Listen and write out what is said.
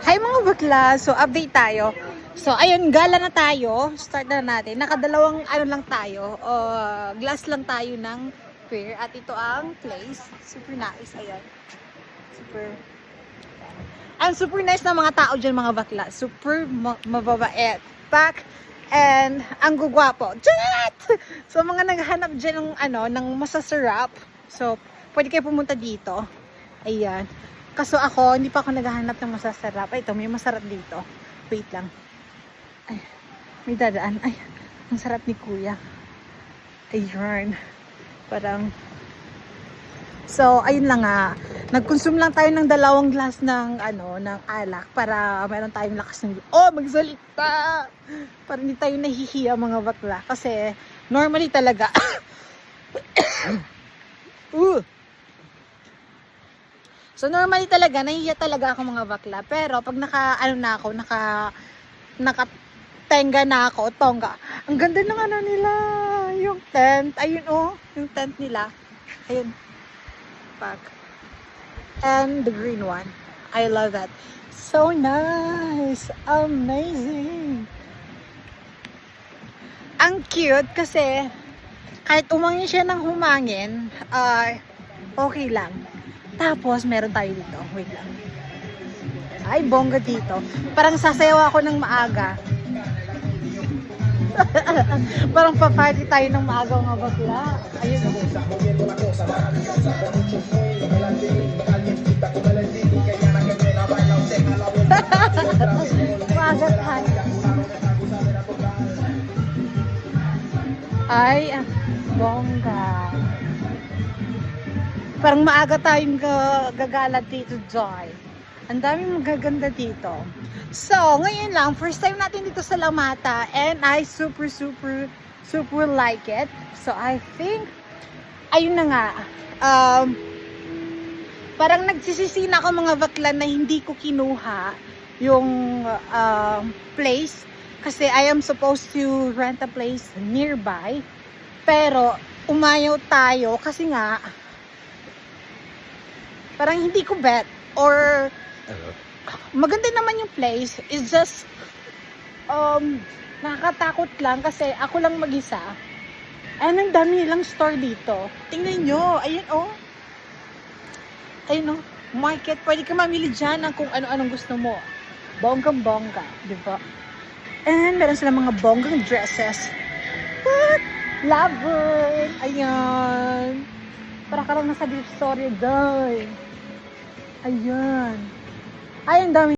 Hi mga bakla! So update tayo. So ayun, gala na tayo. Start na natin. Nakadalawang lang tayo. Glass lang tayo ng beer. At ito ang place. Super nice. Ayan. Super nice na mga tao dyan mga bakla. Super mababait. Pack. And ang gugwapo. Chat! So mga naghahanap dyan ng masasarap. So pwede kayo pumunta dito. Ayan. Kaso ako, hindi pa ako naghahanap ng masasarap. Ay, ito, may masarap dito. Wait lang. Ay, may dadaan. Ay, ang sarap ni kuya. Ayun. Parang, so, ayun lang nga. Nag-consume lang tayo ng 2 glass ng alak para meron tayong lakas ng magsalita! Para hindi tayo nahihiya mga bakla. Kasi, normally talaga, So normally talaga, nahihiya talaga ako mga bakla. Pero pag nakatenga na ako, tongga. Ang ganda ng nila, yung tent. Ayun yung tent nila. Ayun. Pack. And the green one. I love that. So nice. Amazing. Ang cute kasi kahit umangin siya ng humangin, okay lang. Tapos, meron tayo dito. Wait lang. Ay, bongga dito. Parang sasayaw ako ng maaga. Parang pa-party tayo ng maaga mga bakla. Ayun. Maaga tayo. Ay, bongga. Parang maaga tayong gagala dito, Joy. Ang daming magaganda dito. So, ngayon lang, first time natin dito sa Lamata and I super like it. So, I think, ayun na nga, parang nagsisisi na ako mga bakla na hindi ko kinuha yung place kasi I am supposed to rent a place nearby. Pero, umayaw tayo kasi nga, parang hindi ko bet or maganda naman yung place. It's just nakakatakot lang kasi ako lang mag-isa. And ang dami lang store dito. Tingnan nyo. Ayun market. Pwede ka mamili dyan ng kung ano-anong gusto mo. Bonggang-bongga. Diba? And meron sila mga bonggang dresses. What? Lover! Ayan. Para ka lang nasa Victoria, doy. Ayan. Ay, ang dami.